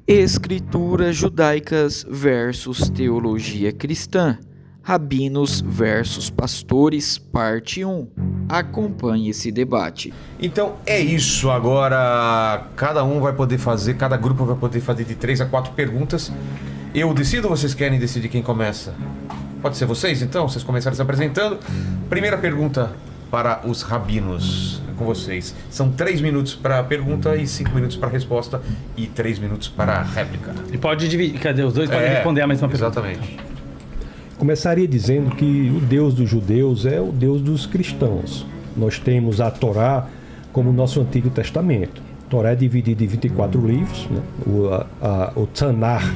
Escrituras judaicas versus teologia cristã. Rabinos versus pastores, parte 1. Acompanhe esse debate. Então é isso. Agora cada grupo vai poder fazer de 3 a 4 perguntas. Eu decido ou vocês querem decidir quem começa? Pode ser vocês, então? Vocês começaram se apresentando. Primeira pergunta para os rabinos. Com vocês. São 3 minutos para a pergunta e 5 minutos para a resposta e 3 minutos para a réplica. E pode dividir. Cadê? Os dois podem responder a mesma pergunta. Exatamente. Começaria dizendo que o Deus dos judeus é o Deus dos cristãos. Nós temos a Torá como o nosso Antigo Testamento. A Torá é dividida em 24 livros, né? O Tanar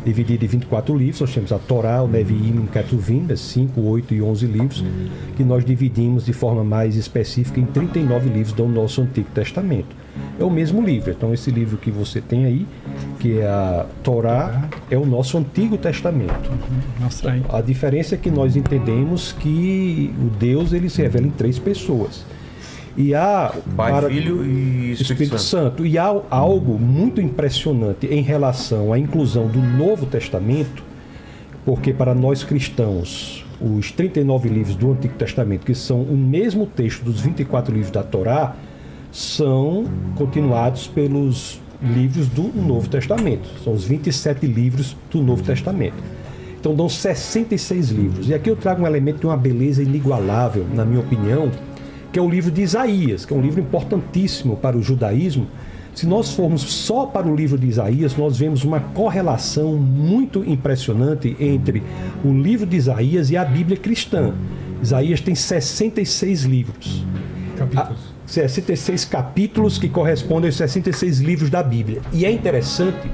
dividido em 24 livros. Nós temos a Torá, o Neviim e o Ketuvim, 5, 8 e 11 livros, que nós dividimos de forma mais específica em 39 livros do nosso Antigo Testamento. É o mesmo livro. Então esse livro que você tem aí, que é a Torá, é o nosso Antigo Testamento. Mostra aí. A diferença é que nós entendemos que o Deus ele se revela em 3 pessoas. E há Pai, Filho e Espírito Santo. E há algo muito impressionante em relação à inclusão do Novo Testamento, porque para nós cristãos, os 39 livros do Antigo Testamento, que são o mesmo texto dos 24 livros da Torá, são continuados pelos livros do Novo Testamento. São os 27 livros do Novo Testamento. Então dão 66 livros. E aqui eu trago um elemento de uma beleza inigualável, na minha opinião, que é o livro de Isaías, que é um livro importantíssimo para o judaísmo. Se nós formos só para o livro de Isaías, nós vemos uma correlação muito impressionante entre o livro de Isaías e a Bíblia cristã. Isaías tem 66 livros. 66 capítulos que correspondem aos 66 livros da Bíblia. E é interessante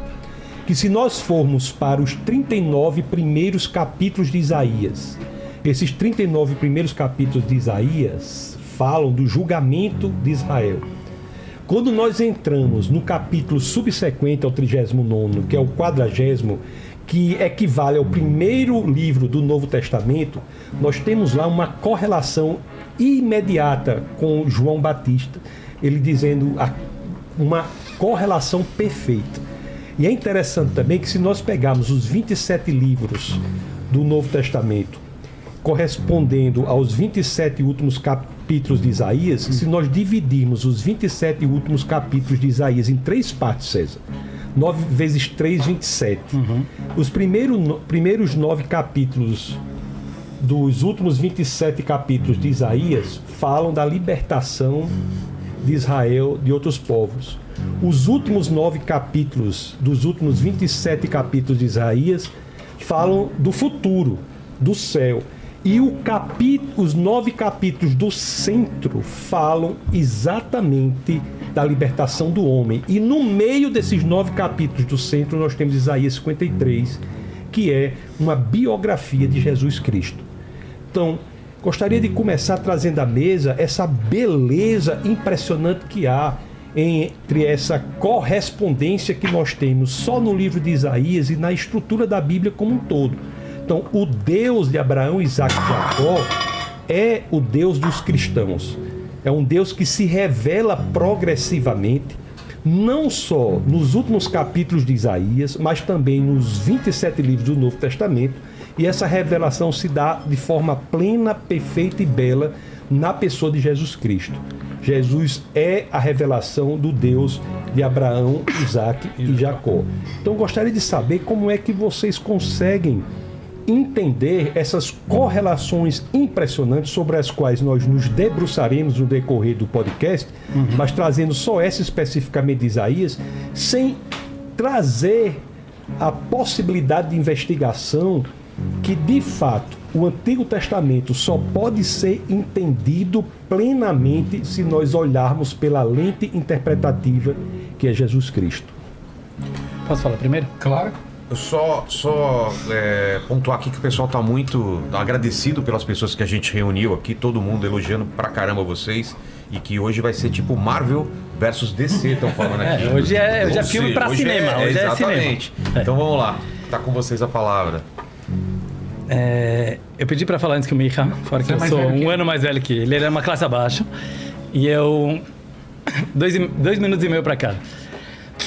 que se nós formos para os 39 primeiros capítulos de Isaías, esses 39 primeiros capítulos de Isaías falam do julgamento de Israel. Quando nós entramos no capítulo subsequente ao 39º, que é o 40º, que equivale ao primeiro livro do Novo Testamento, nós temos lá uma correlação imediata com João Batista, ele dizendo uma correlação perfeita. E é interessante também que se nós pegarmos os 27 livros do Novo Testamento, correspondendo aos 27 últimos capítulos de Isaías, se nós dividirmos os 27 últimos capítulos de Isaías em 3 partes, César, 9 vezes 3, 27. Os primeiros 9 capítulos dos últimos 27 capítulos de Isaías falam da libertação de Israel de outros povos. Os últimos 9 capítulos dos últimos 27 capítulos de Isaías falam do futuro, do céu. E os 9 capítulos do centro falam exatamente da libertação do homem. E no meio desses 9 capítulos do centro nós temos Isaías 53, que é uma biografia de Jesus Cristo. Então, gostaria de começar trazendo à mesa essa beleza impressionante que há entre essa correspondência que nós temos só no livro de Isaías e na estrutura da Bíblia como um todo. Então, o Deus de Abraão, Isaac e Jacó é o Deus dos cristãos. É um Deus que se revela progressivamente, não só nos últimos capítulos de Isaías, mas também nos 27 livros do Novo Testamento. E essa revelação se dá de forma plena, perfeita e bela na pessoa de Jesus Cristo. Jesus é a revelação do Deus de Abraão, Isaac e Jacó. Então, gostaria de saber como é que vocês conseguem entender essas correlações impressionantes sobre as quais nós nos debruçaremos no decorrer do podcast, mas trazendo só essa especificamente de Isaías, sem trazer a possibilidade de investigação que, de fato, o Antigo Testamento só pode ser entendido plenamente se nós olharmos pela lente interpretativa que é Jesus Cristo. Posso falar primeiro? Claro. Eu só pontuar aqui que o pessoal está muito agradecido pelas pessoas que a gente reuniu aqui, todo mundo elogiando pra caramba vocês, e que hoje vai ser tipo Marvel versus DC, estão falando aqui. Hoje é filme pra cinema, hoje é exatamente. cinema. Então vamos lá, tá com vocês a palavra. Eu pedi pra falar antes que o Micha, fora que eu sou um ano mais velho que ele era uma classe abaixo, e eu... 2 minutos e meio pra cada.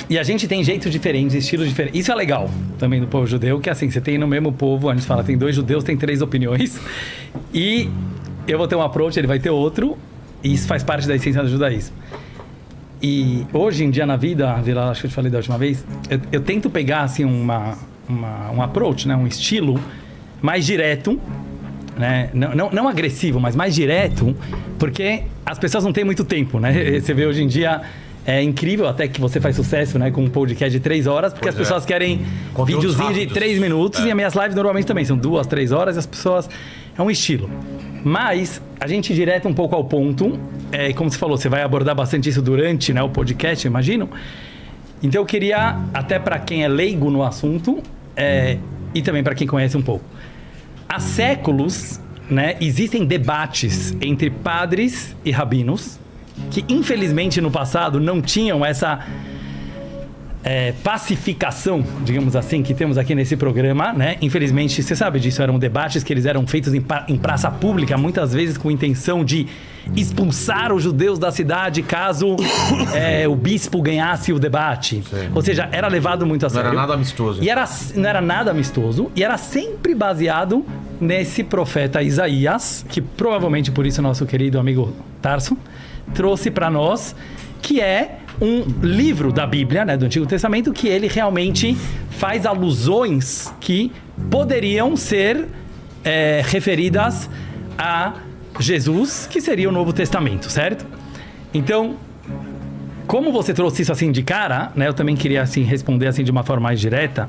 E a gente tem jeitos diferentes, estilos diferentes. Isso é legal também do povo judeu, que assim, você tem no mesmo povo, a gente fala, tem 2 judeus, tem 3 opiniões. E eu vou ter um approach, ele vai ter outro. E isso faz parte da essência do judaísmo. E hoje em dia na vida, Vila, acho que eu te falei da última vez, eu tento pegar assim um approach, né, um estilo mais direto, né, não agressivo, mas mais direto, porque as pessoas não têm muito tempo, né? Você vê hoje em dia, é incrível até que você faz sucesso, né, com um podcast de 3 horas, porque as pessoas querem videozinho de 3 minutos, e as minhas lives normalmente também são 2, 3 horas, e as pessoas... É um estilo. Mas a gente direto um pouco ao ponto, como você falou, você vai abordar bastante isso durante, né, o podcast, eu imagino. Então eu queria, até para quem é leigo no assunto, e também para quem conhece um pouco. Há séculos, né, existem debates entre padres e rabinos, que infelizmente no passado não tinham essa pacificação, digamos assim, que temos aqui nesse programa, né? Infelizmente, você sabe disso, eram debates que eles eram feitos em praça pública, muitas vezes com intenção de expulsar os judeus da cidade caso o bispo ganhasse o debate. Sim. Ou seja, era levado muito a sério. Não era nada amistoso. Não era nada amistoso, e era sempre baseado nesse profeta Isaías, que provavelmente por isso nosso querido amigo Tarso trouxe para nós, que é um livro da Bíblia, né, do Antigo Testamento, que ele realmente faz alusões que poderiam ser referidas a Jesus, que seria o Novo Testamento, certo? Então, como você trouxe isso assim de cara, né, eu também queria assim responder assim de uma forma mais direta,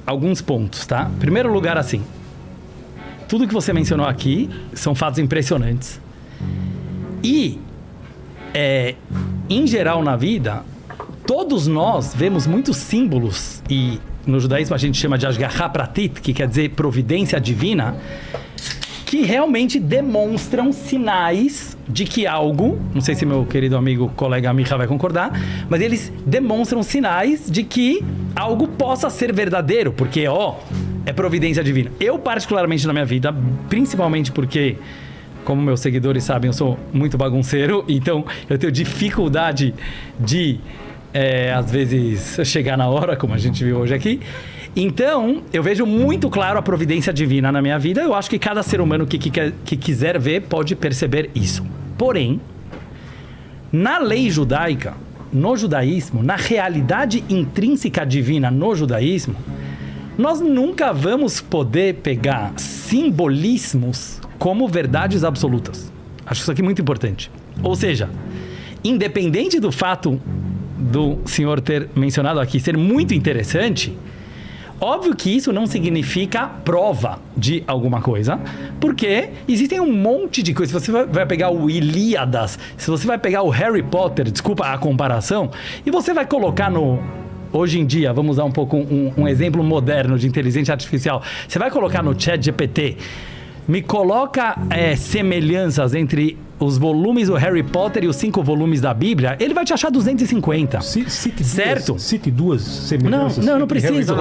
alguns pontos, tá? Em primeiro lugar, assim, tudo que você mencionou aqui são fatos impressionantes. E em geral na vida, todos nós vemos muitos símbolos, e no judaísmo a gente chama de Ashgaha Pratit, que quer dizer providência divina, que realmente demonstram sinais de que algo, não sei se meu querido amigo, colega Micha vai concordar, mas eles demonstram sinais de que algo possa ser verdadeiro, porque é providência divina. Eu particularmente na minha vida, principalmente porque, como meus seguidores sabem, eu sou muito bagunceiro, então eu tenho dificuldade de, às vezes, chegar na hora, como a gente viu hoje aqui. Então, eu vejo muito claro a providência divina na minha vida. Eu acho que cada ser humano que quiser ver pode perceber isso. Porém, na lei judaica, no judaísmo, na realidade intrínseca divina no judaísmo, nós nunca vamos poder pegar simbolismos como verdades absolutas. Acho isso aqui muito importante. Ou seja, independente do fato do senhor ter mencionado aqui ser muito interessante, óbvio que isso não significa prova de alguma coisa, porque existem um monte de coisas. Se você vai pegar o Ilíadas, se você vai pegar o Harry Potter, desculpa a comparação, e você vai colocar hoje em dia, vamos usar um pouco um exemplo moderno de inteligência artificial, você vai colocar no ChatGPT, me coloca semelhanças entre os volumes do Harry Potter e os 5 volumes da Bíblia, ele vai te achar 250. Certo? Cite 2 semelhanças. Não precisa.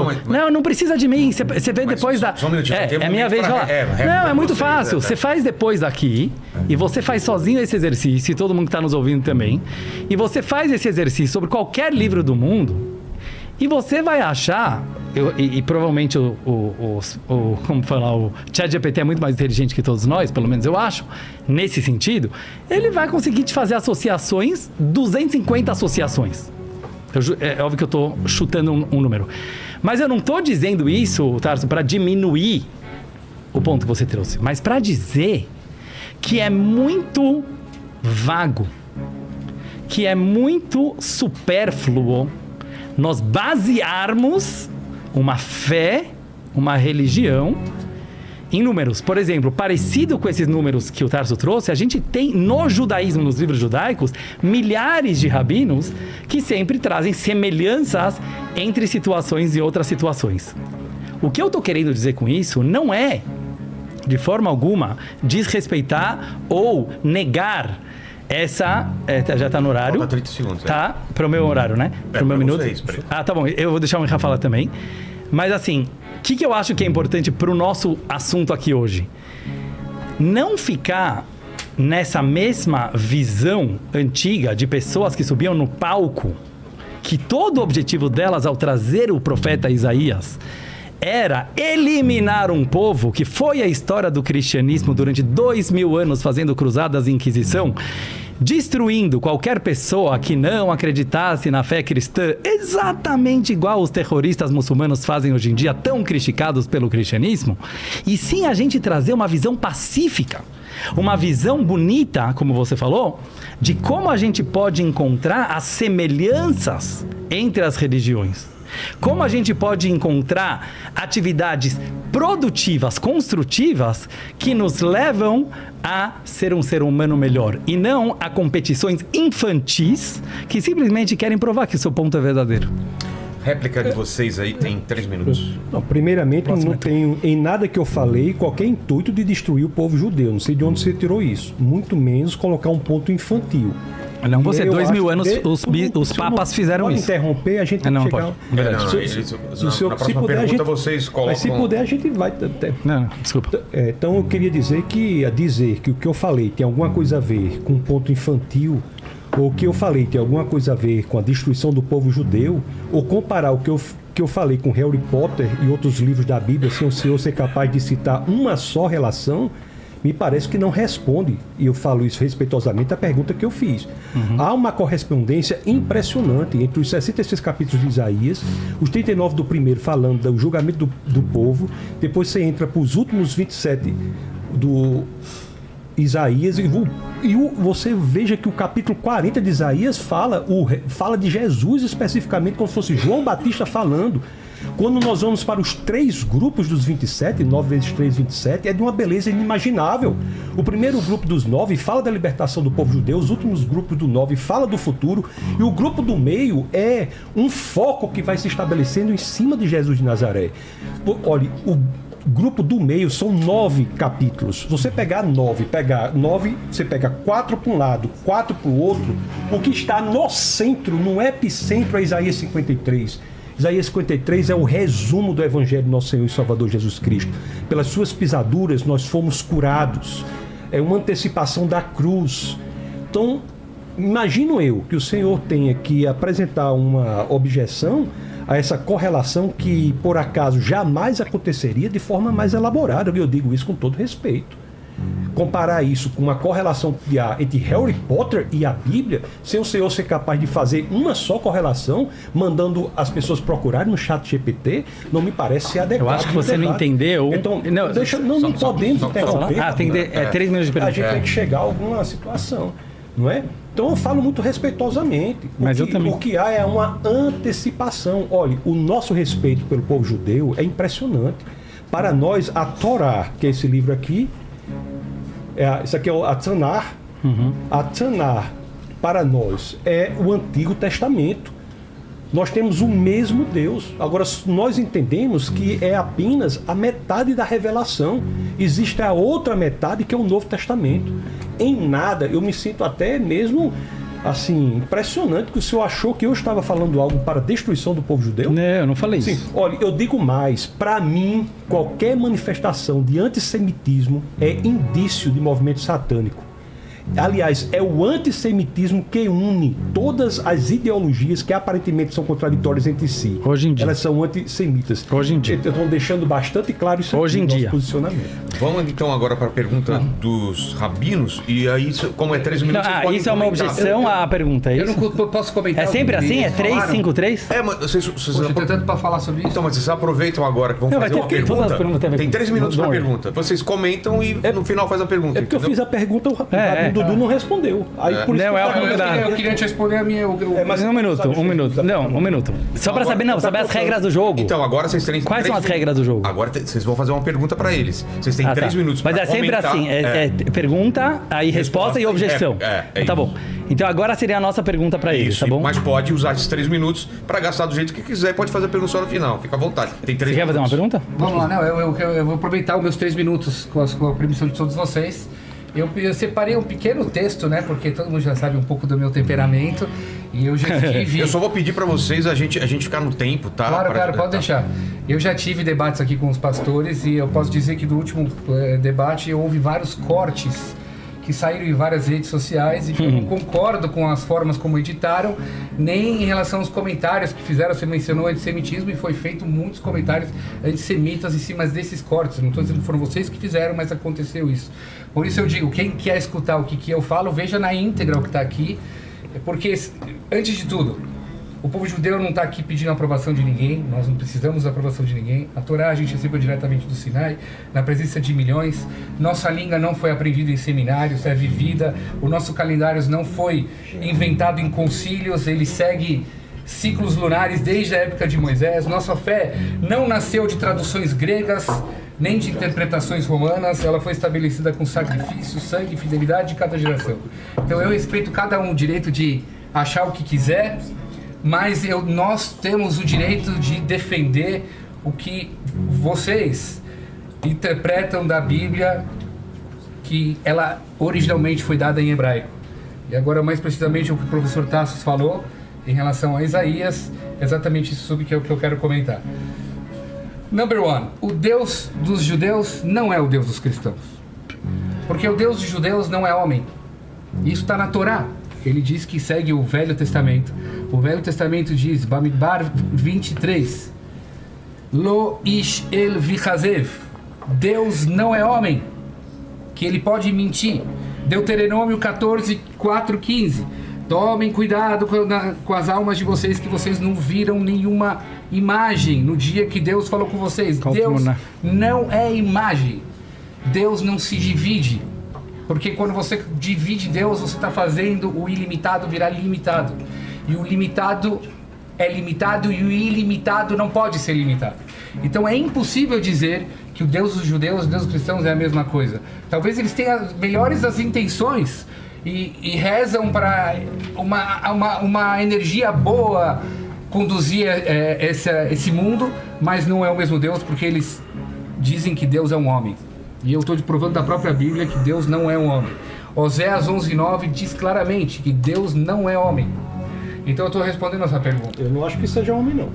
Não precisa de mim. Você vê depois da... Só um minutinho. É minha vez de falar. Não, é muito fácil. Você faz depois daqui, e você faz sozinho esse exercício, e todo mundo que está nos ouvindo também, e você faz esse exercício sobre qualquer livro do mundo, e você vai achar, e provavelmente o ChatGPT é muito mais inteligente que todos nós, pelo menos eu acho, nesse sentido, ele vai conseguir te fazer associações, 250 associações. É óbvio que eu estou chutando um número. Mas eu não estou dizendo isso, Tarso, para diminuir o ponto que você trouxe, mas para dizer que é muito vago, que é muito supérfluo nós basearmos uma fé, uma religião em números. Por exemplo, parecido com esses números que o Tarso trouxe, a gente tem no judaísmo, nos livros judaicos, milhares de rabinos que sempre trazem semelhanças entre situações e outras situações. O que eu estou querendo dizer com isso não é, de forma alguma, desrespeitar ou negar essa... já está no horário. Falta 30 segundos. Tá, para o meu horário, né? Para o meu minuto. Tá bom. Eu vou deixar o Micha falar também. Mas assim, o que eu acho que é importante para o nosso assunto aqui hoje? Não ficar nessa mesma visão antiga de pessoas que subiam no palco, que todo o objetivo delas ao trazer o profeta Isaías era eliminar um povo que foi a história do cristianismo durante 2000 anos fazendo cruzadas e inquisição, destruindo qualquer pessoa que não acreditasse na fé cristã, exatamente igual os terroristas muçulmanos fazem hoje em dia, tão criticados pelo cristianismo, e sim a gente trazer uma visão pacífica, uma visão bonita, como você falou, de como a gente pode encontrar as semelhanças entre as religiões. Como a gente pode encontrar atividades produtivas, construtivas, que nos levam a ser um ser humano melhor e não a competições infantis que simplesmente querem provar que o seu ponto é verdadeiro. Réplica de vocês aí tem 3 minutos. Não, primeiramente, não tenho em nada que eu falei qualquer intuito de destruir o povo judeu. Não sei de onde você tirou isso. Muito menos colocar um ponto infantil. Não, você, 2000 anos, os papas fizeram isso. Interromper, a gente tem que chegar... Na próxima pergunta vocês colocam... Mas se puder, a gente vai... Não, desculpa. Então eu queria dizer que o que eu falei tem alguma coisa a ver com um ponto infantil, ou o que eu falei tem alguma coisa a ver com a destruição do povo judeu, ou comparar o que eu falei com Harry Potter e outros livros da Bíblia, sem o senhor ser capaz de citar uma só relação, me parece que não responde, e eu falo isso respeitosamente, a pergunta que eu fiz. Há uma correspondência impressionante entre os 66 capítulos de Isaías, os 39 do primeiro falando do julgamento do povo, depois você entra para os últimos 27 do Isaías, e você veja que o capítulo 40 de Isaías fala de Jesus especificamente, como se fosse João Batista falando. Quando nós vamos para os 3 grupos dos 27, 9 vezes 3, 27, é de uma beleza inimaginável. O primeiro grupo dos 9 fala da libertação do povo judeu, os últimos grupos do 9 fala do futuro, e o grupo do meio é um foco que vai se estabelecendo em cima de Jesus de Nazaré. Olha, o grupo do meio são 9 capítulos. Você pegar 9, você pega 4 para um lado, 4 para o outro, o que está no centro, no epicentro, é Isaías 53. Isaías 53 é o resumo do Evangelho do nosso Senhor e Salvador Jesus Cristo. Pelas suas pisaduras nós fomos curados. É uma antecipação da cruz. Então, imagino eu que o Senhor tenha que apresentar uma objeção a essa correlação que, por acaso, jamais aconteceria de forma mais elaborada. Eu digo isso com todo respeito. Comparar isso com uma correlação que há entre Harry Potter e a Bíblia, sem o Senhor ser capaz de fazer uma só correlação, mandando as pessoas procurarem no chat GPT, não me parece ser adequado. Eu acho que você não entendeu. Então, não podemos interromper. Tem 3 minutos de pergunta. A gente tem que chegar a alguma situação, não é? Então eu falo muito respeitosamente. Mas eu também. O que há é uma antecipação. Olha, o nosso respeito pelo povo judeu é impressionante. Para nós, a Torá, que é esse livro aqui, isso aqui é a Tanar. A Tanar, para nós, é o Antigo Testamento. Nós temos o mesmo Deus. Agora, nós entendemos que é apenas a metade da revelação. Existe a outra metade, que é o Novo Testamento. Em nada, eu me sinto até mesmo assim, impressionante que o senhor achou que eu estava falando algo para a destruição do povo judeu. Não, eu não falei Sim, isso. Olha, eu digo mais, para mim, qualquer manifestação de antissemitismo é indício de movimento satânico. Aliás, é o antissemitismo que une todas as ideologias que aparentemente são contraditórias entre si. Hoje em dia. Elas são antissemitas. Hoje em dia. Estão deixando bastante claro isso hoje aqui em no dia. nosso posicionamento. Vamos então agora para a pergunta dos rabinos. E aí, como é 3 minutos, vocês podem isso é uma comentar. objeção à pergunta, é Eu isso? não posso comentar. É sempre o que assim? É eles 3, falaram. 5, 3? Mas vocês Poxa, eu tenho tanto para falar sobre isso. Então, mas vocês aproveitam agora que vão Não, fazer vai uma ter- todas as pergunta. perguntas têm a ver Tem com 3 isso. minutos para a Don't worry. pergunta. Vocês comentam e no final faz a pergunta. É porque eu entendeu? fiz a pergunta, o Dudu não respondeu. Aí, por isso Não, que é eu o tava- convidado. Eu queria te responder a minha... mas- Um minuto. Não, um minuto. Só pra saber, não, saber as regras do jogo. Então, agora vocês têm... Quais são as 3 regras do jogo? Agora vocês vão fazer uma pergunta para eles. Vocês têm 3 tá. minutos Mas para é sempre comentar. assim, é pergunta, aí resposta e objeção. É Tá isso. bom. Então agora seria a nossa pergunta pra eles, Isso, tá bom? mas pode usar esses 3 minutos para gastar do jeito que quiser. Pode fazer a pergunta só no final. Fica à vontade. Tem 3 Você quer fazer uma minutos. pergunta? Vamos lá, não, eu vou aproveitar os meus 3 minutos com a permissão de todos vocês. Eu separei um pequeno texto, né? Porque todo mundo já sabe um pouco do meu temperamento. E eu já tive... Eu só vou pedir para vocês a gente ficar no tempo, tá? Claro, pode deixar. Eu já tive debates aqui com os pastores e eu posso dizer que do último debate houve vários cortes que saíram em várias redes sociais e que eu não concordo com as formas como editaram, nem em relação aos comentários que fizeram. Você mencionou antissemitismo e foi feito muitos comentários antissemitas em cima desses cortes. Não estou dizendo que foram vocês que fizeram, mas aconteceu isso. Por isso eu digo, quem quer escutar o que eu falo, veja na íntegra o que está aqui, porque, antes de tudo, o povo judeu não está aqui pedindo a aprovação de ninguém, nós não precisamos da aprovação de ninguém. A Torá a gente recebeu diretamente do Sinai, na presença de milhões. Nossa língua não foi aprendida em seminários, é vivida. O nosso calendário não foi inventado em concílios, ele segue ciclos lunares desde a época de Moisés. Nossa fé não nasceu de traduções gregas, nem de interpretações romanas, ela foi estabelecida com sacrifício, sangue e fidelidade de cada geração. Então eu respeito cada um o direito de achar o que quiser, mas nós temos o direito de defender o que vocês interpretam da Bíblia, que ela originalmente foi dada em hebraico. E agora, mais precisamente, o que o professor Tassos falou em relação a Isaías, exatamente isso sobre que é o que eu quero comentar. Number one, o Deus dos judeus não é o Deus dos cristãos. Porque o Deus dos judeus não é homem. Isso está na Torá. Ele diz que segue o Velho Testamento. O Velho Testamento diz, Bamidbar 23, Lo ish el vichazev. Deus não é homem, que ele pode mentir. Deuteronômio 14, 4, 15. Tomem cuidado com as almas de vocês, que vocês não viram nenhuma imagem no dia que Deus falou com vocês. Deus não é imagem. Deus não se divide. Porque quando você divide Deus, você está fazendo o ilimitado virar limitado. E o limitado é limitado e o ilimitado não pode ser limitado. Então é impossível dizer que o Deus dos judeus e o Deus dos cristãos é a mesma coisa. Talvez eles tenham as melhores das intenções e rezam para uma energia boa conduzir esse mundo, mas não é o mesmo Deus, porque eles dizem que Deus é um homem. E eu estou provando da própria Bíblia que Deus não é um homem. Oséias 11:9 diz claramente que Deus não é homem. Então eu estou respondendo essa pergunta. Eu não acho que seja homem, não.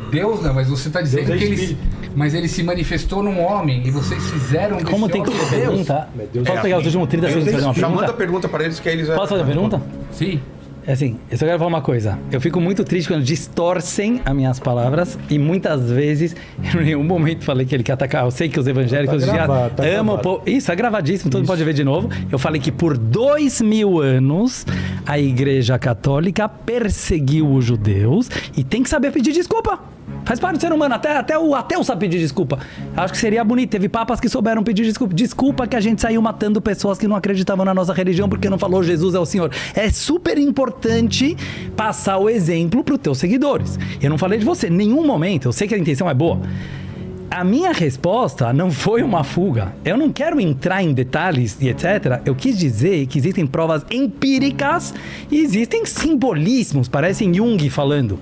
Deus não, mas você está dizendo Deus é que ele se manifestou num homem e vocês fizeram desse Como tem homem que Deus. perguntar? Posso pegar os últimos 30 segundos e fazer uma Já manda pergunta? a pergunta para eles que aí eles... Posso fazer uma pergunta? Sim. É assim, eu só quero falar uma coisa. Eu fico muito triste quando distorcem as minhas palavras e muitas vezes, eu em nenhum momento falei que ele quer atacar. Eu sei que os evangélicos Tá gravado, tá amam o gravado. povo. Isso, é gravadíssimo, todo mundo pode ver de novo. Eu falei que por 2000 anos a Igreja Católica perseguiu os judeus e tem que saber pedir desculpa. Faz parte do ser humano, até o ateu sabe pedir desculpa. Acho que seria bonito. Teve papas que souberam pedir desculpa. Desculpa que a gente saiu matando pessoas que não acreditavam na nossa religião porque não falou Jesus é o Senhor. É super importante passar o exemplo para os teus seguidores. Eu não falei de você em nenhum momento. Eu sei que a intenção é boa. A minha resposta não foi uma fuga. Eu não quero entrar em detalhes e etc. Eu quis dizer que existem provas empíricas e existem simbolismos. Parece Jung falando.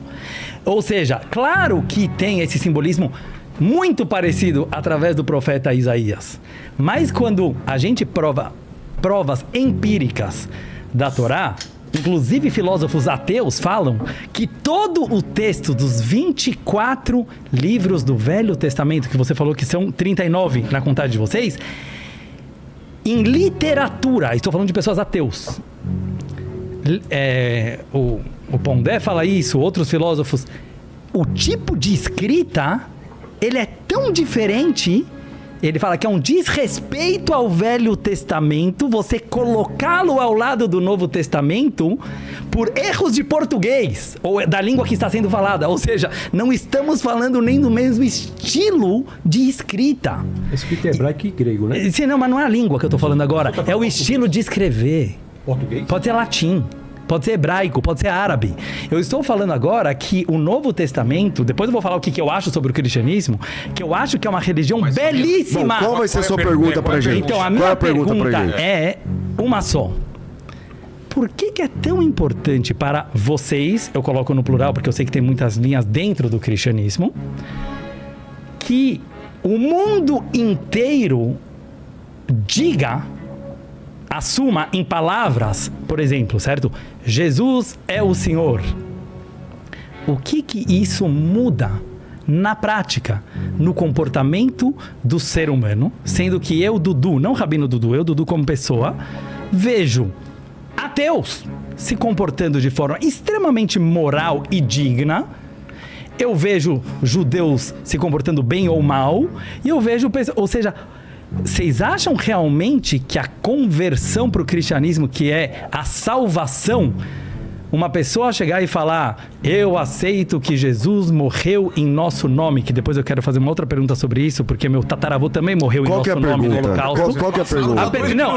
Ou seja, claro que tem esse simbolismo muito parecido através do profeta Isaías. Mas quando a gente provas empíricas da Torá, inclusive filósofos ateus falam que todo o texto dos 24 livros do Velho Testamento, que você falou que são 39 na contagem de vocês, em literatura, estou falando de pessoas ateus, o Pondé fala isso, outros filósofos, o tipo de escrita, ele é tão diferente, ele fala que é um desrespeito ao Velho Testamento, você colocá-lo ao lado do Novo Testamento por erros de português, ou da língua que está sendo falada, ou seja, não estamos falando nem do mesmo estilo de escrita. Escrita hebraico e grego, né? Sim, não, mas não é a língua que eu estou falando agora, é o estilo de escrever. Português? Pode ser latim. Pode ser hebraico, pode ser árabe. Eu estou falando agora que o Novo Testamento, depois eu vou falar o que eu acho sobre o cristianismo, que eu acho que é uma religião belíssima. Bom, qual vai ser a sua pergunta pra gente? Então, a Qual minha é a pergunta pra pergunta gente? é uma só. Por que é tão importante para vocês, eu coloco no plural porque eu sei que tem muitas linhas dentro do cristianismo, que o mundo inteiro assuma em palavras, por exemplo, certo? Jesus é o Senhor. O que isso muda na prática, no comportamento do ser humano, sendo que eu, Dudu, não Rabino Dudu, eu, Dudu como pessoa, vejo ateus se comportando de forma extremamente moral e digna. Eu vejo judeus se comportando bem ou mal. E eu vejo... Ou seja, vocês acham realmente que a conversão para o cristianismo, que é a salvação... Uma pessoa chegar e falar, eu aceito que Jesus morreu em nosso nome, que depois eu quero fazer uma outra pergunta sobre isso, porque meu tataravô também morreu em nosso nome no Holocausto. Qual que é a pergunta?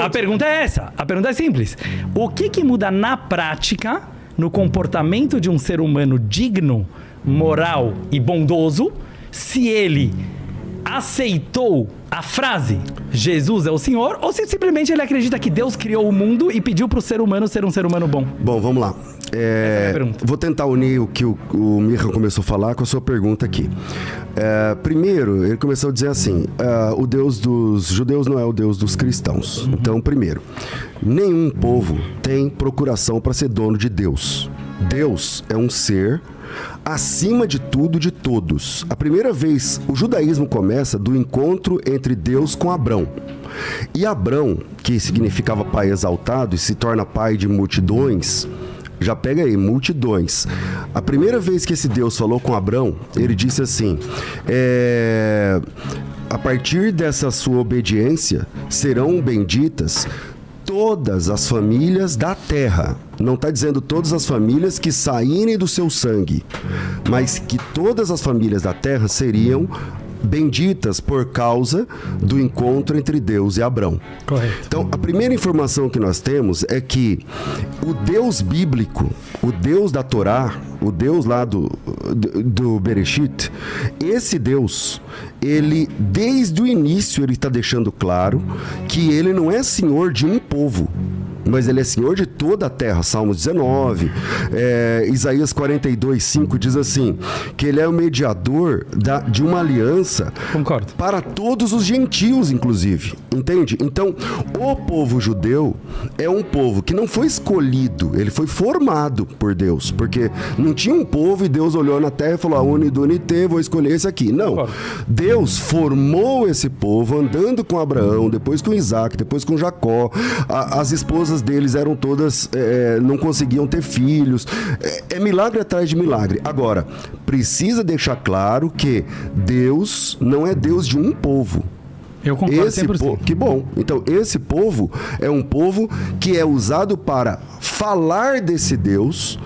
A pergunta é essa. A pergunta é simples. O que muda na prática, no comportamento de um ser humano digno, moral e bondoso, se ele aceitou a frase Jesus é o Senhor, ou se simplesmente ele acredita que Deus criou o mundo e pediu para o ser humano ser um ser humano bom? Bom, vamos lá. Vou tentar unir o que o Micha começou a falar com a sua pergunta aqui. Primeiro, ele começou a dizer assim, o Deus dos judeus não é o Deus dos cristãos. Então, primeiro, nenhum povo tem procuração para ser dono de Deus. Deus é um ser acima de tudo, de todos. A primeira vez, o judaísmo começa do encontro entre Deus com Abrão. E Abrão, que significava pai exaltado e se torna pai de multidões, já pega aí, multidões. A primeira vez que esse Deus falou com Abrão, ele disse assim, a partir dessa sua obediência, serão benditas todas as famílias da terra. Não está dizendo todas as famílias que saírem do seu sangue, mas que todas as famílias da terra seriam benditas por causa do encontro entre Deus e Abrão. Correto. Então, a primeira informação que nós temos é que o Deus bíblico, o Deus da Torá, o Deus lá do Bereshit, esse Deus, ele, desde o início, ele está deixando claro que ele não é senhor de um povo, mas ele é senhor de toda a terra. Salmos 19, Isaías 42:5 diz assim, que ele é o mediador de uma aliança. Concordo. Para todos os gentios, inclusive, entende? Então, o povo judeu é um povo que não foi escolhido, ele foi formado por Deus, porque não tinha um povo e Deus olhou na terra e falou, unidunité, vou escolher esse aqui. Não, Concordo. Deus formou esse povo andando com Abraão, depois com Isaac, depois com Jacó. As esposas deles eram todas, não conseguiam ter filhos. É milagre atrás de milagre. Agora, precisa deixar claro que Deus não é Deus de um povo. Eu concordo 100%. Que bom. Então, esse povo é um povo que é usado para falar desse Deus,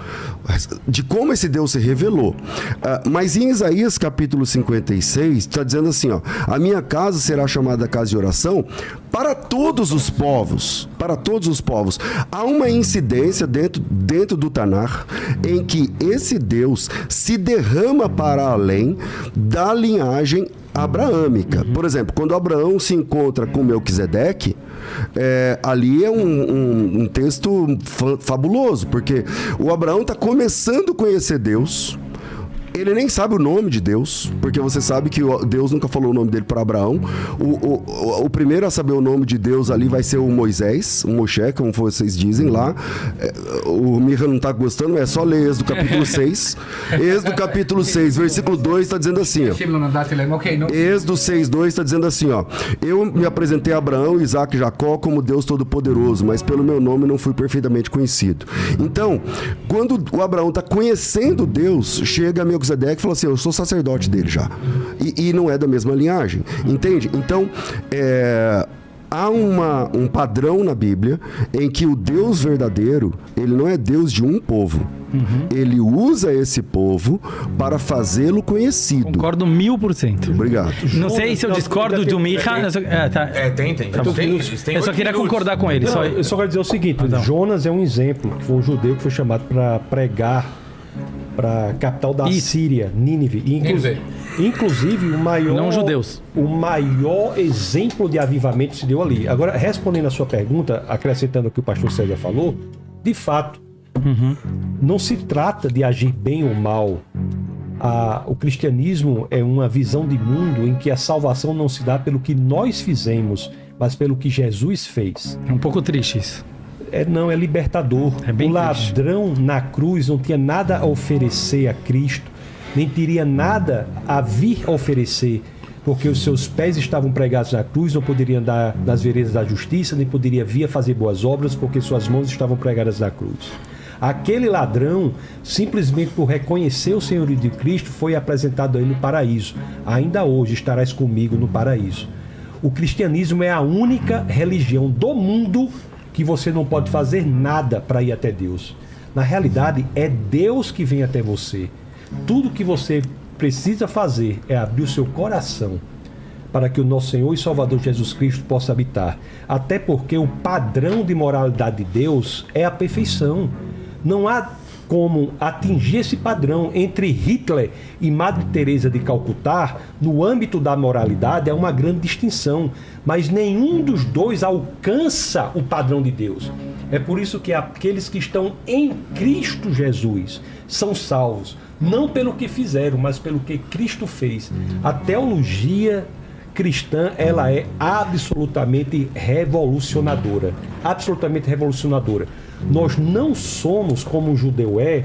de como esse Deus se revelou. Mas em Isaías capítulo 56, está dizendo assim, ó, a minha casa será chamada casa de oração para todos os povos. Para todos os povos. Há uma incidência dentro do Tanar em que esse Deus se derrama para além da linhagem abraâmica. Por exemplo, quando Abraão se encontra com Melquisedeque, ali é um texto fabuloso, porque o Abraão está começando a conhecer Deus. Ele nem sabe o nome de Deus, porque você sabe que Deus nunca falou o nome dele para Abraão. O primeiro a saber o nome de Deus ali vai ser o Moisés, o Moshe, como vocês dizem lá. O Micha não está gostando, é só ler Êxodo capítulo 6. Êxodo capítulo 6, versículo 2 está dizendo assim, ó. Êxodo 6:2 está dizendo assim, ó. Eu me apresentei a Abraão, Isaac e Jacó como Deus Todo-Poderoso, mas pelo meu nome não fui perfeitamente conhecido. Então, quando o Abraão está conhecendo Deus, chega a Melquisedeque e fala assim, eu sou sacerdote dele já. E não é da mesma linhagem, entende? Então, há um padrão na Bíblia em que o Deus verdadeiro, ele não é Deus de um povo. Ele usa esse povo para fazê-lo conhecido. Concordo 1000%. Obrigado. Não sei se eu discordo de um Micha. Tem. Eu só queria concordar com ele. Eu só quero dizer o seguinte, Jonas é um exemplo, que foi um judeu que foi chamado para pregar para a capital da Síria, Nínive. Inclusive, o maior... Não judeus. O maior exemplo de avivamento se deu ali. Agora, respondendo a sua pergunta, acrescentando o que o pastor César falou, de fato, não se trata de agir bem ou mal. O cristianismo é uma visão de mundo em que a salvação não se dá pelo que nós fizemos, mas pelo que Jesus fez. É um pouco triste isso. Não, é libertador. É bem o ladrão na cruz não tinha nada a oferecer a Cristo, nem teria nada a vir a oferecer. porque os seus pés estavam pregados na cruz, não poderia andar nas veredas da justiça, nem poderia vir a fazer boas obras, porque suas mãos estavam pregadas na cruz. Aquele ladrão, simplesmente por reconhecer o senhorio de Cristo, foi apresentado a ele no paraíso. Ainda hoje estarás comigo no paraíso. O cristianismo é a única religião do mundo que você não pode fazer nada para ir até Deus. Na realidade, é Deus que vem até você. Tudo que você precisa fazer é abrir o seu coração para que o nosso Senhor e Salvador Jesus Cristo possa habitar. Até porque o padrão de moralidade de Deus é a perfeição. Não há como atingir esse padrão. Entre Hitler e Madre Teresa de Calcutá, no âmbito da moralidade, é uma grande distinção, mas nenhum dos dois alcança o padrão de Deus. É por isso que aqueles que estão em Cristo Jesus são salvos, não pelo que fizeram, mas pelo que Cristo fez. A teologia cristã, ela é absolutamente revolucionadora. Absolutamente revolucionadora. Nós não somos, como o judeu é,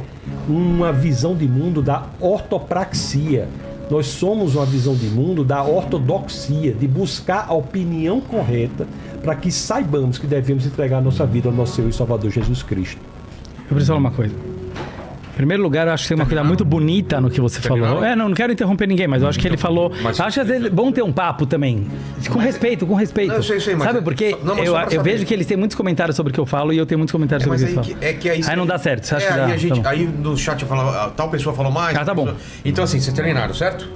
uma visão de mundo da ortopraxia. Nós somos uma visão de mundo da ortodoxia, de buscar a opinião correta para que saibamos que devemos entregar a nossa vida ao nosso Senhor e Salvador Jesus Cristo. Eu preciso falar uma coisa. Em primeiro lugar, eu acho que tem uma coisa muito bonita no que você falou. Não quero interromper ninguém, mas eu acho que ele falou... Acho que às vezes é bom ter um papo também. Com respeito. Não, eu sei, mas... Sabe por quê? Eu vejo que eles têm muitos comentários sobre o que eu falo e eu tenho muitos comentários sobre o que eles falam. Aí não dá certo. Você acha que dá? Aí no chat eu falava, tal pessoa falou mais. Tá bom. Então assim, vocês treinaram, certo?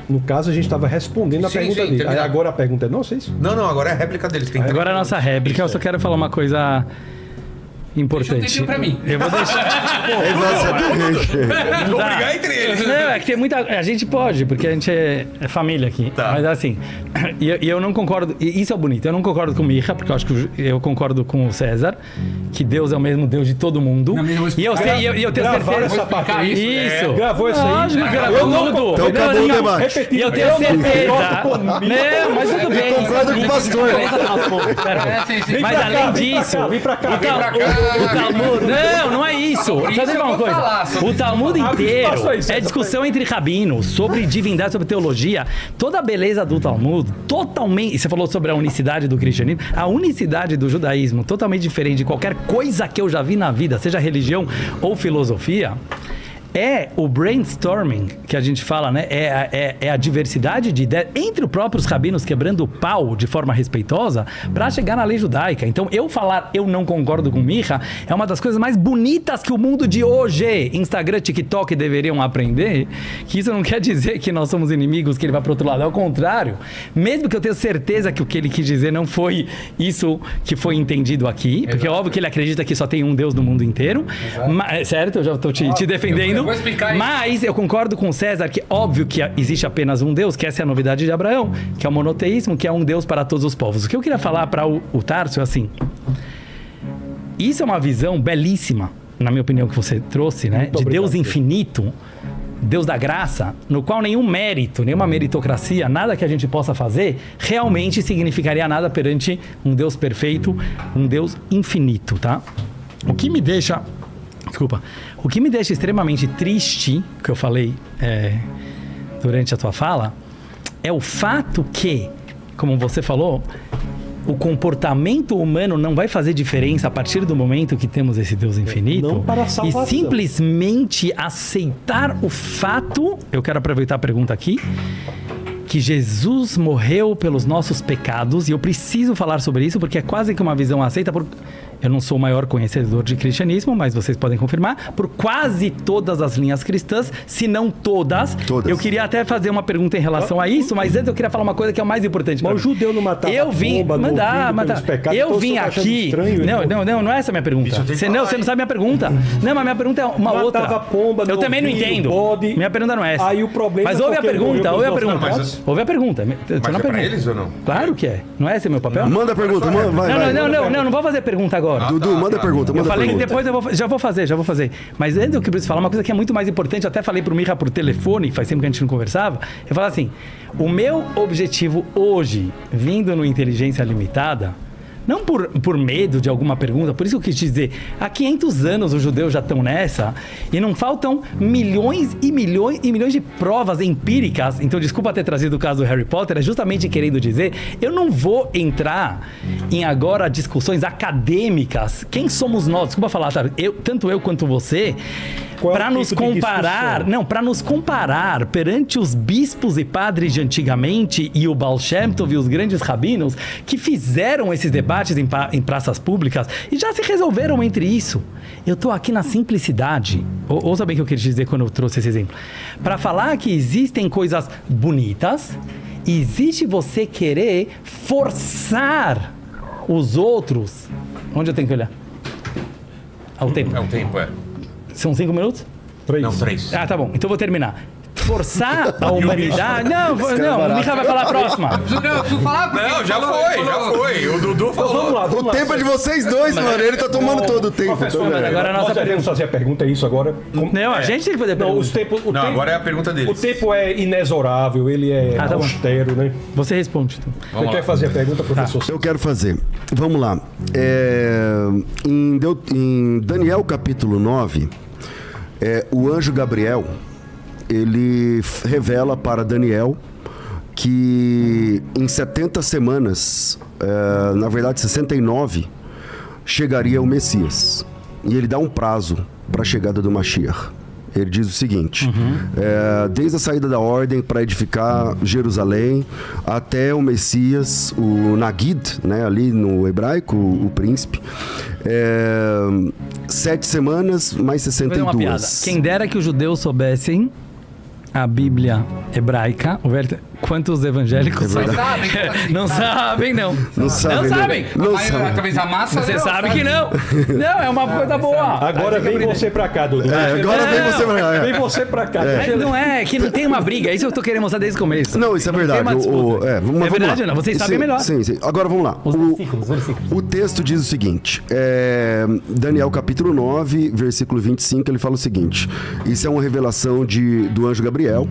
No caso, a gente estava respondendo a pergunta dele. Aí agora a pergunta é nossa, é isso? Não, agora é a réplica deles. Agora é a nossa réplica. Eu só quero falar uma coisa... importante. Deixa um pra mim. Eu vou deixar. Vou brigar entre eles. Não, é que tem muita. A gente pode, porque a gente é família aqui. Tá. Mas assim, e eu não concordo. E isso é bonito. Eu não concordo com o Micha, porque eu acho que eu concordo com o César, que Deus é o mesmo Deus de todo mundo. E eu sei, eu tenho certeza. Essa parte Isso. Gravou isso aí. Gravou tudo. Então acabou o debate. E eu tenho certeza. Não, mas tudo bem. Concordo com o pastor. Mas além disso, Vem pra cá. o Talmud... Não é isso. Deixa eu falar uma coisa. O Talmud inteiro é discussão entre rabinos sobre divindade, sobre teologia. Toda a beleza do Talmud, totalmente... Você falou sobre a unicidade do cristianismo. A unicidade do judaísmo, totalmente diferente de qualquer coisa que eu já vi na vida, seja religião ou filosofia. É o brainstorming que a gente fala, né? É a diversidade de ideias entre os próprios rabinos quebrando o pau de forma respeitosa para chegar na lei judaica. Então, eu não concordo com Micha é uma das coisas mais bonitas que o mundo de hoje, Instagram, TikTok, deveriam aprender. Que isso não quer dizer que nós somos inimigos, que ele vai para outro lado. É o contrário. Mesmo que eu tenha certeza que o que ele quis dizer não foi isso que foi entendido aqui. Porque é óbvio que ele acredita que só tem um Deus no mundo inteiro. Mas, certo? Eu já estou te defendendo. Eu vou explicar isso. Mas eu concordo com o César que óbvio que existe apenas um Deus, que essa é a novidade de Abraão, que é o monoteísmo, que é um Deus para todos os povos. O que eu queria falar para o Tarso é assim, isso é uma visão belíssima, na minha opinião, que você trouxe, né? De Deus infinito, Deus da graça, no qual nenhum mérito, nenhuma meritocracia, nada que a gente possa fazer, realmente significaria nada perante um Deus perfeito, um Deus infinito, tá? O que me deixa extremamente triste, que eu falei durante a tua fala, é o fato que, como você falou, o comportamento humano não vai fazer diferença a partir do momento que temos esse Deus infinito. Não para a salvação. E simplesmente aceitar o fato, eu quero aproveitar a pergunta aqui, que Jesus morreu pelos nossos pecados, e eu preciso falar sobre isso porque é quase que uma visão aceita por... Eu não sou o maior conhecedor de cristianismo, mas vocês podem confirmar, por quase todas as linhas cristãs, se não todas. Eu queria até fazer uma pergunta em relação a isso, mas antes eu queria falar uma coisa que é o mais importante. Mas o judeu não matava pomba, matar. Eu vim aqui... Não é essa a minha pergunta. Você não sabe minha pergunta. Não, mas minha pergunta é uma outra. Pomba, eu também não entendo. Bode. Minha pergunta não é essa. Aí o problema mas ouve a pergunta. Ouve a pergunta. Mas é pra eles ou não? Claro que é. Não é esse o meu papel? Manda a pergunta, vai. Não vou fazer pergunta agora. Dudu, manda a pergunta. Eu falei que depois já vou fazer. Mas antes eu preciso falar uma coisa que é muito mais importante. Eu até falei pro Micha por telefone, faz tempo que a gente não conversava. Eu falo assim, o meu objetivo hoje, vindo no Inteligência Limitada, Não por medo de alguma pergunta, por isso que eu quis dizer, há 500 anos os judeus já estão nessa e não faltam milhões e milhões e milhões de provas empíricas. Então, desculpa ter trazido o caso do Harry Potter, é justamente querendo dizer, eu não vou entrar em agora discussões acadêmicas. Quem somos nós? Desculpa falar, tá? Tanto eu quanto você, para nos comparar, para nos comparar perante os bispos e padres de antigamente e o Baal Shem Tov e os grandes rabinos que fizeram esses debates em praças públicas e já se resolveram entre isso. Eu estou aqui na simplicidade. Ouça bem o que eu quis dizer quando eu trouxe esse exemplo. Para falar que existem coisas bonitas, existe você querer forçar os outros. Onde eu tenho que olhar? Ao tempo. É um tempo, é. São 5 minutos? 3. Não, 3. Ah, tá bom. Então eu vou terminar. Forçar a humanidade... Não, o Micha vai falar a próxima. Eu preciso falar porque Não, já foi. O Dudu falou. Vamos lá. O tempo é de vocês dois, mano. Ele tá tomando todo o tempo. Professor, mas agora a nossa nós devemos fazer a pergunta, é isso agora? Não, a gente tem que fazer Não, pergunta. Não, agora é a pergunta deles. O tempo é inexorável, ele é tá bom. austero, né? Você responde, então. Você quer fazer a pergunta, professor? Eu quero fazer. Vamos lá. Em Daniel capítulo 9, o anjo Gabriel, ele revela para Daniel que em 70 semanas, na verdade 69, chegaria o Messias. E ele dá um prazo para a chegada do Mashiach. Ele diz o seguinte, desde a saída da ordem para edificar Jerusalém até o Messias, o Nagid, né, ali no hebraico, o príncipe, 7 semanas mais Vou fazer uma piada. 62. Quem dera que os judeus soubessem a Bíblia hebraica, quantos evangélicos sabem. não sabem, não. Não sabem. Não sabem. Talvez a massa. Você sabe que não. Não, é uma coisa boa. Agora vem você pra cá, Dudu. Agora vem você pra cá. Vem você pra cá. Não é, que não tem uma briga. Isso eu tô querendo mostrar desde o começo. Não, isso é verdade. Tem uma disputa. Vamos verdade lá. ou não? Vocês sabem melhor. Sim. Agora vamos lá. Os versículos. O texto diz o seguinte, Daniel capítulo 9, versículo 25, ele fala o seguinte, isso é uma revelação do anjo Gabriel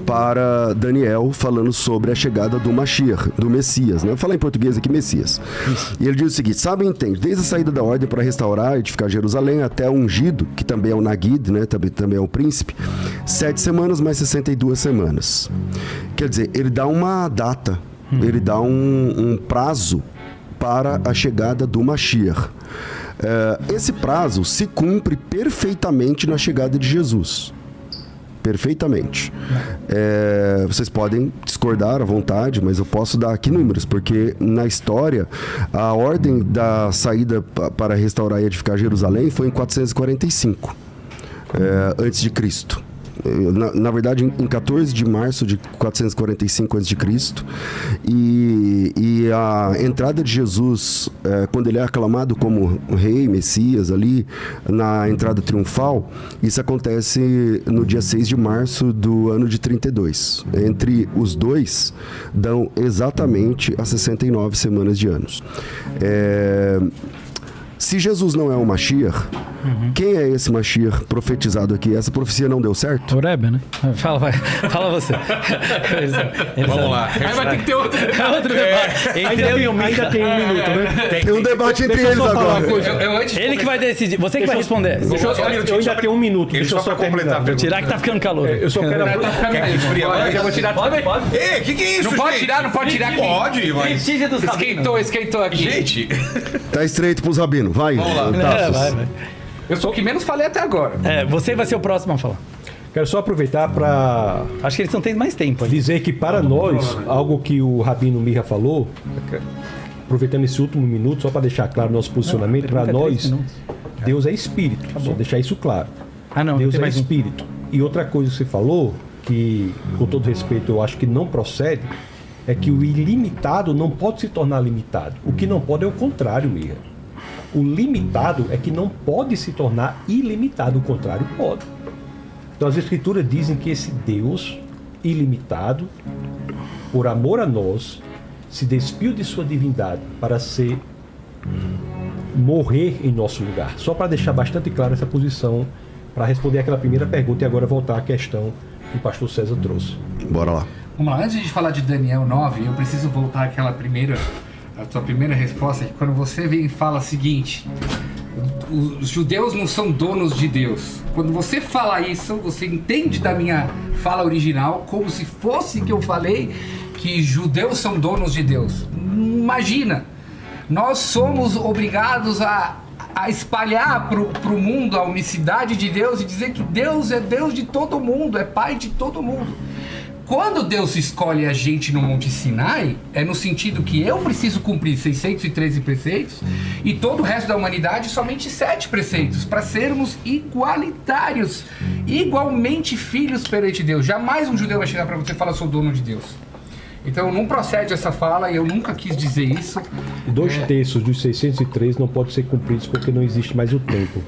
para Daniel, falando sobre a chegada do Mashiach, do Messias, né? Vou falar em português aqui, Messias. E ele diz o seguinte, sabe, entende, desde a saída da ordem para restaurar e edificar Jerusalém até o ungido, que também é o Nagid, né? Também é o príncipe, 7 semanas mais 62 semanas. Quer dizer, ele dá uma data, ele dá um prazo para a chegada do Mashiach. Esse prazo se cumpre perfeitamente na chegada de Jesus. Perfeitamente. Vocês podem discordar à vontade, mas eu posso dar aqui números, porque na história, a ordem da saída para restaurar e edificar Jerusalém foi em 445, antes de Cristo. Na verdade, em 14 de março de 445 a.C. E a entrada de Jesus, quando ele é aclamado como rei, Messias, ali na entrada triunfal, isso acontece no dia 6 de março do ano de 32. Entre os dois, dão exatamente as 69 semanas de anos. Se Jesus não é o Mashiach, quem é esse Mashiach profetizado aqui? Essa profecia não deu certo? O Rebbe, né? Fala você. Vamos lá. Aí vai ter que ter outro. Outro debate. Ainda tem um minuto, né? Tem um debate entre eles agora. Ele que vai decidir. Você que vai responder. Eu ainda tenho um minuto. Deixa eu só completar a pergunta. Tirar que tá ficando calor. Eu só quero... Quer que esfria mais? Eu vou tirar. Pode. Ei, que é isso, Não pode gente? tirar, não pode tirar aqui. Pode, mas... Esquentou aqui. Gente... Tá estreito pros rabinos. Vai, Tassos. Vai. Eu sou o que menos falei até agora. Você vai ser o próximo a falar. Quero só aproveitar para Acho que eles estão tendo mais tempo. dizer que para nós, algo que o Rabino Micha falou, aproveitando esse último minuto, só para deixar claro nosso posicionamento, para nós, Deus é espírito. Só deixar isso claro. Não. Deus tem é mais um. espírito. E outra coisa que você falou, que com todo respeito eu acho que não procede, é que o ilimitado não pode se tornar limitado. O que não pode é o contrário, Micha. O limitado é que não pode se tornar ilimitado, o contrário pode. Então as escrituras dizem que esse Deus ilimitado, por amor a nós, se despiu de sua divindade para morrer em nosso lugar. Só para deixar bastante clara essa posição, para responder aquela primeira pergunta e agora voltar à questão que o pastor César trouxe. Bora lá. Vamos lá, antes de falar de Daniel 9, eu preciso voltar àquela primeira a tua primeira resposta é que quando você vem e fala o seguinte, os judeus não são donos de Deus. Quando você fala isso, você entende da minha fala original como se fosse que eu falei que judeus são donos de Deus. Imagina, nós somos obrigados a espalhar para o mundo a unicidade de Deus e dizer que Deus é Deus de todo mundo, é Pai de todo mundo. Quando Deus escolhe a gente no Monte Sinai, é no sentido que eu preciso cumprir 613 preceitos e todo o resto da humanidade somente 7 preceitos, para sermos igualitários, igualmente filhos perante Deus. Jamais um judeu vai chegar para você e falar, sou dono de Deus. Então não procede essa fala, e eu nunca quis dizer isso. 2/3 dos 603 não podem ser cumpridos porque não existe mais o templo.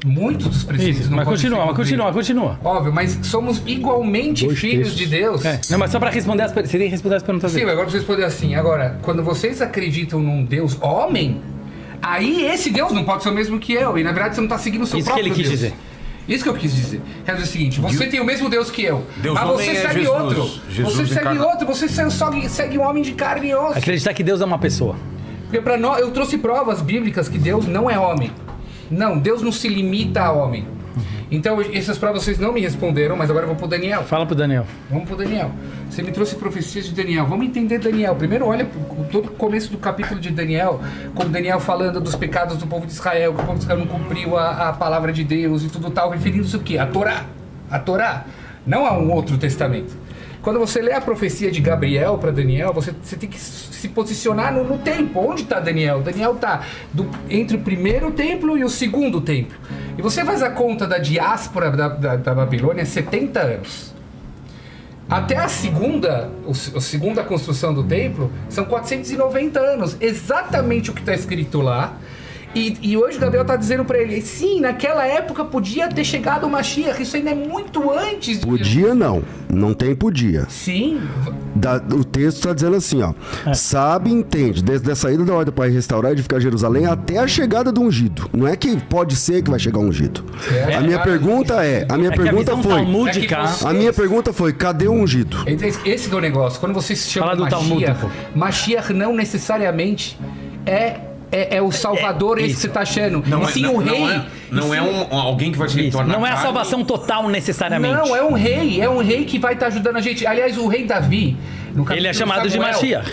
Muitos dos preceitos Isso, não mas podem ser continua. cumpridos. Óbvio, mas somos igualmente 2/3. filhos de Deus. Não, mas só pra responder você tem que responder as perguntas Sim, dele. agora vocês podem assim. Agora, quando vocês acreditam num Deus homem, aí esse Deus não pode ser o mesmo que eu. E na verdade você não está seguindo o seu Isso que próprio ele quis Deus. dizer. Isso que eu quis dizer. Quer dizer o seguinte, você tem o mesmo Deus que eu, Deus mas homem você é segue Jesus. outro. Jesus Você segue encarnado. outro, você segue um homem de carne e osso. Acreditar que Deus é uma pessoa. Porque para nós, eu trouxe provas bíblicas que Deus não é homem. Não, Deus não se limita a homem. Então, essas provas vocês não me responderam, mas agora eu vou pro Daniel. Fala pro Daniel. Vamos pro Daniel. Você me trouxe profecias de Daniel. Vamos entender Daniel. Primeiro, olha todo o começo do capítulo de Daniel, como Daniel falando dos pecados do povo de Israel, que o povo de Israel não cumpriu a palavra de Deus e tudo tal, referindo-se o quê? A Torá. A Torá. Não a um outro testamento. Quando você lê a profecia de Gabriel para Daniel, você tem que se posicionar no tempo. Onde está Daniel? Daniel está entre o primeiro templo e o segundo templo. E você faz a conta da diáspora da Babilônia, 70 anos. Até a segunda construção do templo, são 490 anos. Exatamente o que está escrito lá. E hoje o Gabriel está dizendo para ele, sim, naquela época podia ter chegado o Mashiach, isso ainda é muito antes de... Podia não tem podia. Sim, O texto está dizendo assim, ó. Sabe e entende, desde a saída da ordem para restaurar e edificar Jerusalém até a chegada do ungido. Não é que pode ser que vai chegar ungido. A minha pergunta foi, cadê o ungido? esse que é o negócio. Quando você se chama Fala do Talmud, Mashiach, pô. Mashiach não necessariamente é o Salvador esse que você está achando. Não, E sim o rei. Não é alguém que vai se Isso. tornar Não é a carne. salvação total necessariamente. Não, é um rei que vai estar ajudando a gente. Aliás, o rei Davi, no capítulo Ele é chamado de Samuel, Mashiach.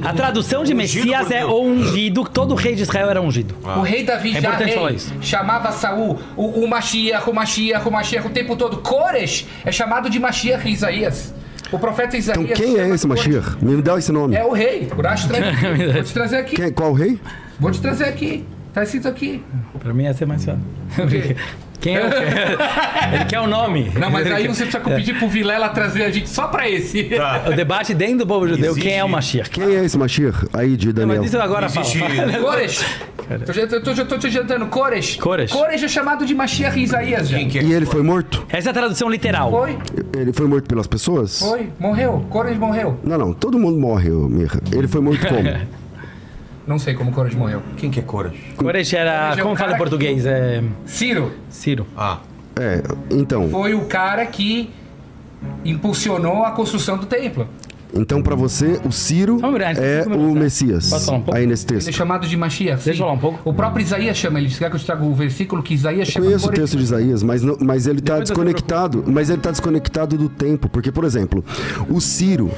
A A tradução de ungido Messias por é Deus. o ungido. Todo rei de Israel era ungido. O rei Davi É já importante falar isso. chamava Saul o Mashiach o tempo todo. Kores é chamado de Mashiach em Isaías. O profeta Isaías... Então quem é chama esse Kores. Mashiach? Me dá esse nome. É o rei. Urash Vou te trazer aqui. Qual rei? Vou te trazer aqui. Tá escrito aqui. Pra mim ia ser mais fácil. quê? Quem é o Ele quer o nome. Não, mas aí você precisa pedir pro Vilela trazer a gente só pra esse. O debate dentro do povo judeu, Existe. quem é o Mashiach? Quem é esse Mashiach aí de Daniel? Mas isso agora Existe- fala. Kores. Tô te adiantando. Kores. Kores. Kores é chamado de Mashiach em Isaías já. Quem que é? E ele foi morto? Essa é a tradução literal. Foi. Ele foi morto pelas pessoas? Foi. Morreu. Kores morreu. Não, todo mundo morre, Mirra. Ele foi morto como? Não sei como Kores morreu. Quem que é Coras? Koresh era. Koresh é Como o fala em cara português? É. Ciro Ciro. Ah, Então foi o cara que impulsionou a construção do templo. pra você, o Ciro Vamos ver, é cinco o minutos, né? Messias. Posso falar um pouco? Aí nesse Ele é texto. chamado de Mashiach. Deixa eu sim. falar um pouco. O próprio Isaías chama ele. Você quer que eu te traga o versículo que Isaías Eu chama conheço o Kores? texto de Isaías, mas ele está Depois eu desconectado. Mas ele está desconectado do tempo. Porque, por exemplo, o Ciro,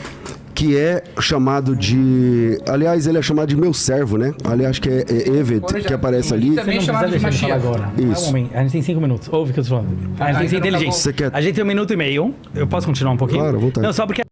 que é chamado de. Aliás, ele é chamado de meu servo, né? Aliás, acho que é Eved, Kores que aparece ali. também é Você não chamado precisa de deixar ele falar Mashiach. agora. Não é Isso. um momento. A gente tem 5 minutos. Ouve o que eu tô falando. A gente tem que ser ainda não inteligente. acabou. Você quer- A gente tem 1 minuto e meio. Eu posso continuar um pouquinho? Claro, à vontade. Não, só porque